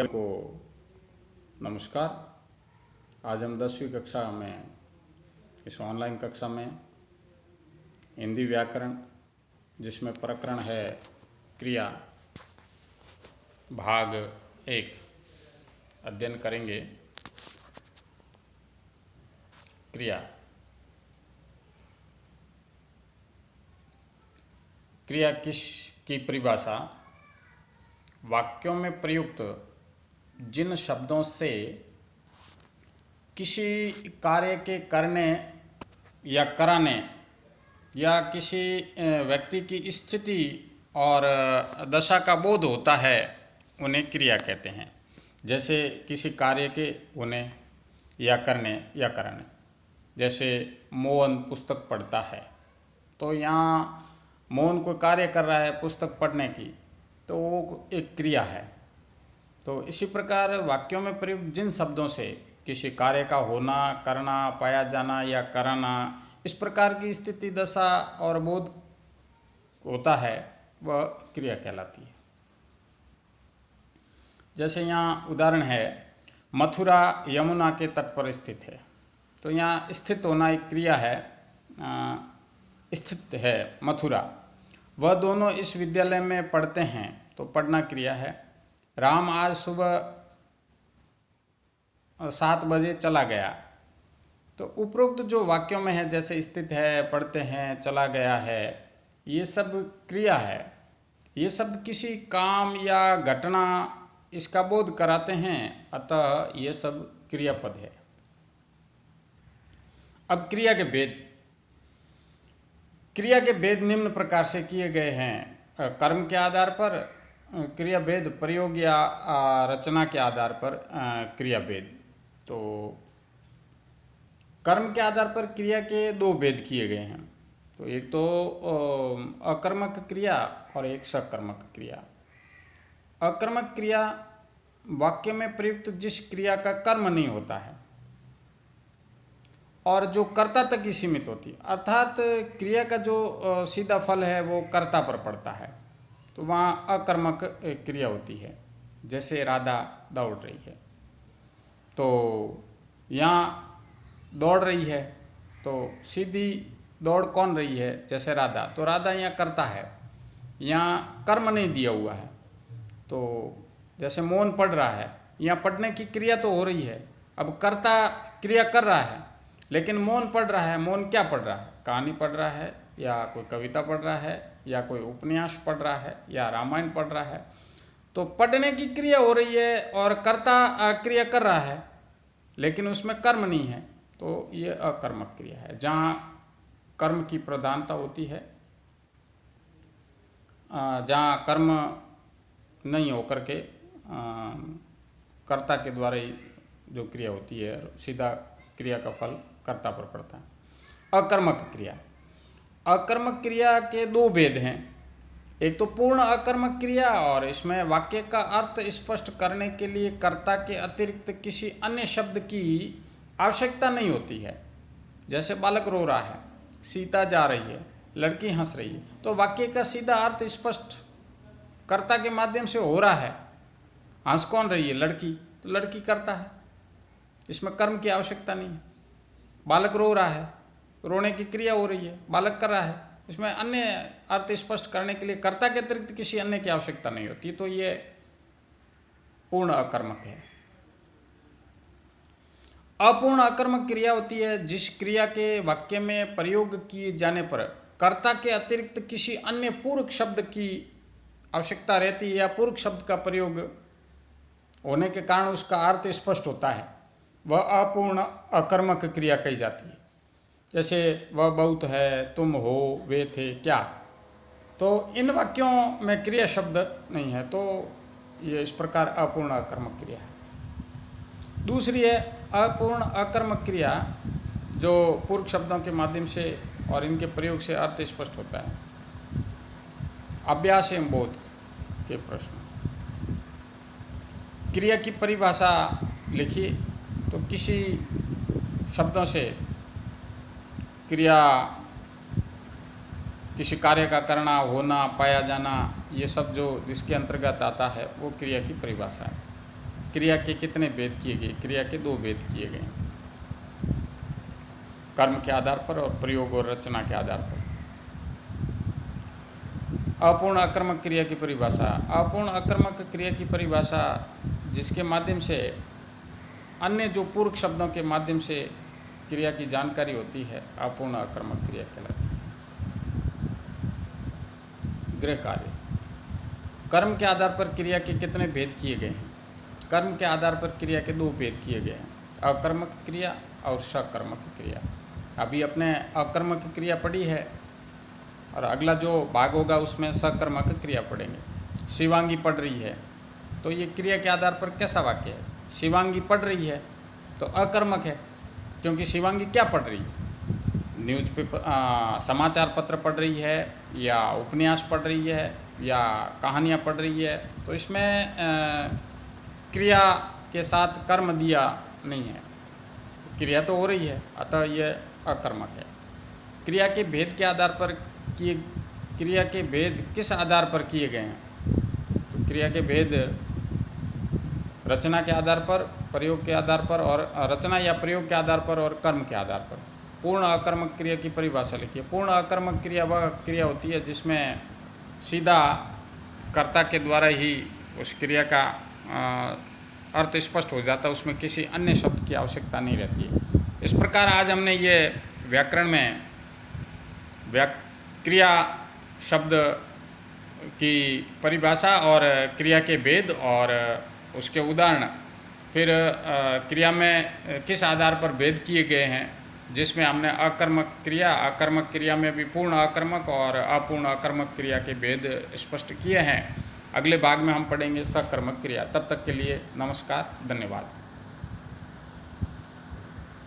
को नमस्कार। आज हम 10वीं कक्षा में इस ऑनलाइन कक्षा में हिंदी व्याकरण, जिसमें प्रकरण है क्रिया, भाग 1 अध्ययन करेंगे। क्रिया क्रिया की परिभाषा वाक्यों में प्रयुक्त जिन शब्दों से किसी कार्य के करने या कराने या किसी व्यक्ति की स्थिति और दशा का बोध होता है, उन्हें क्रिया कहते हैं। जैसे किसी कार्य के होने या करने या कराने, जैसे मोहन पुस्तक पढ़ता है, तो यहाँ मोहन कोई कार्य कर रहा है पुस्तक पढ़ने की, तो वो एक क्रिया है। तो इसी प्रकार वाक्यों में प्रयुक्त जिन शब्दों से किसी कार्य का होना, करना, पाया जाना या कराना, इस प्रकार की स्थिति, दशा और बोध होता है, वह क्रिया कहलाती है। जैसे यहाँ उदाहरण है, मथुरा यमुना के तट पर स्थित है। तो यहाँ स्थित होना एक क्रिया है, स्थित है मथुरा। वह दोनों इस विद्यालय में पढ़ते हैं, तो पढ़ना क्रिया है। राम आज सुबह 7 बजे चला गया। तो उपरोक्त जो वाक्यों में है, जैसे स्थित है, पढ़ते हैं, चला गया है, ये सब क्रिया है। ये शब्द किसी काम या घटना इसका बोध कराते हैं, अतः ये सब क्रियापद है। अब क्रिया के भेद निम्न प्रकार से किए गए हैं। कर्म के आधार पर क्रिया भेद, प्रयोग या रचना के आधार पर क्रिया भेद। तो कर्म के आधार पर क्रिया के 2 भेद किए गए हैं। तो एक तो अकर्मक क्रिया और एक सकर्मक क्रिया। अकर्मक क्रिया वाक्य में प्रयुक्त जिस क्रिया का कर्म नहीं होता है और जो कर्ता तक ही सीमित होती है, अर्थात क्रिया का जो सीधा फल है वो कर्ता पर पड़ता है, तो वहाँ अकर्मक क्रिया होती है। जैसे राधा दौड़ रही है, तो यहाँ दौड़ रही है, तो सीधी दौड़ कौन रही है? जैसे राधा, तो राधा यहाँ कर्ता है, यहाँ कर्म नहीं दिया हुआ है। तो जैसे मोहन पढ़ रहा है, यहाँ पढ़ने की क्रिया तो हो रही है, अब कर्ता क्रिया कर रहा है, लेकिन मोहन पढ़ रहा है। मोहन क्या पढ़ रहा है? कहानी पढ़ रहा है, या कोई कविता पढ़ रहा है, या कोई उपन्यास पढ़ रहा है, या रामायण पढ़ रहा है। तो पढ़ने की क्रिया हो रही है और कर्ता क्रिया कर रहा है, लेकिन उसमें कर्म नहीं है, तो ये अकर्मक क्रिया है। जहाँ कर्म की प्रधानता होती है, जहाँ कर्म नहीं होकर के कर्ता के द्वारा ही जो क्रिया होती है, सीधा क्रिया का फल कर्ता पर पड़ता है। अकर्मक क्रिया के 2 भेद हैं। एक तो पूर्ण अकर्मक क्रिया, और इसमें वाक्य का अर्थ स्पष्ट करने के लिए कर्ता के अतिरिक्त किसी अन्य शब्द की आवश्यकता नहीं होती है। जैसे बालक रो रहा है, सीता जा रही है, लड़की हंस रही है, तो वाक्य का सीधा अर्थ स्पष्ट कर्ता के माध्यम से हो रहा है। हंस कौन रही है? लड़की, तो लड़की कर्ता है, इसमें कर्म की आवश्यकता नहीं है। बालक रो रहा है, रोने की क्रिया हो रही है, बालक कर रहा है, इसमें अन्य अर्थ स्पष्ट करने के लिए कर्ता के अतिरिक्त किसी अन्य की आवश्यकता नहीं होती, तो ये पूर्ण अकर्मक है। अपूर्ण अकर्मक क्रिया होती है जिस क्रिया के वाक्य में प्रयोग किए जाने पर कर्ता के अतिरिक्त किसी अन्य पूरक शब्द की आवश्यकता रहती है, या पूरक शब्द का प्रयोग होने के कारण उसका अर्थ स्पष्ट होता है, वह अपूर्ण अकर्मक क्रिया कही जाती है। जैसे वह बहुत है, तुम हो, वे थे, क्या। तो इन वाक्यों में क्रिया शब्द नहीं है, तो ये इस प्रकार अपूर्ण अकर्मक क्रिया है। दूसरी है अपूर्ण अकर्मक क्रिया, जो पूर्व शब्दों के माध्यम से और इनके प्रयोग से अर्थ स्पष्ट होता है। अभ्यास एवं बोध के प्रश्न। क्रिया की परिभाषा लिखिए। तो किसी शब्दों से क्रिया, किसी कार्य का करना, होना, पाया जाना, ये सब जो जिसके अंतर्गत आता है, वो क्रिया की परिभाषा है। क्रिया के कितने भेद किए गए? क्रिया के 2 भेद किए गए, कर्म के आधार पर और प्रयोग और रचना के आधार पर। अपूर्ण अकर्मक क्रिया की परिभाषा। अपूर्ण अकर्मक क्रिया की परिभाषा जिसके माध्यम से अन्य जो पूर्व शब्दों के माध्यम से क्रिया की जानकारी होती है, अपूर्ण अकर्मक क्रिया कहलाती है। गृह कार्य। कर्म के आधार पर क्रिया के कितने भेद किए गए हैं? कर्म के आधार पर क्रिया के 2 भेद किए गए हैं, अकर्मक क्रिया और सकर्मक क्रिया। अभी अपने अकर्मक क्रिया पढ़ी है और अगला जो भाग होगा उसमें सकर्मक क्रिया पढ़ेंगे। शिवांगी पढ़ रही है, तो ये क्रिया के आधार पर कैसा वाक्य है? शिवांगी पढ़ रही है तो अकर्मक है, क्योंकि शिवांगी क्या पढ़ रही है? न्यूज़पेपर, समाचार पत्र पढ़ रही है, या उपन्यास पढ़ रही है, या कहानियाँ पढ़ रही है। तो इसमें क्रिया के साथ कर्म दिया नहीं है, तो क्रिया तो हो रही है, अतः यह अकर्मक है। क्रिया के भेद के आधार पर क्रिया के भेद किस आधार पर किए गए हैं? तो क्रिया के भेद रचना के आधार पर, प्रयोग के आधार पर, और रचना या प्रयोग के आधार पर और कर्म के आधार पर। पूर्ण अकर्मक क्रिया की परिभाषा लिखिए। पूर्ण अकर्मक क्रिया वह क्रिया होती है जिसमें सीधा कर्ता के द्वारा ही उस क्रिया का अर्थ स्पष्ट हो जाता है, उसमें किसी अन्य शब्द की आवश्यकता नहीं रहती है। इस प्रकार आज हमने ये व्याकरण में क्रिया शब्द की परिभाषा और क्रिया के भेद और उसके उदाहरण, फिर क्रिया में किस आधार पर भेद किए गए हैं, जिसमें हमने अकर्मक क्रिया में भी पूर्ण अकर्मक और अपूर्ण अकर्मक क्रिया के भेद स्पष्ट किए हैं। अगले भाग में हम पढ़ेंगे सकर्मक क्रिया। तब तक के लिए नमस्कार, धन्यवाद।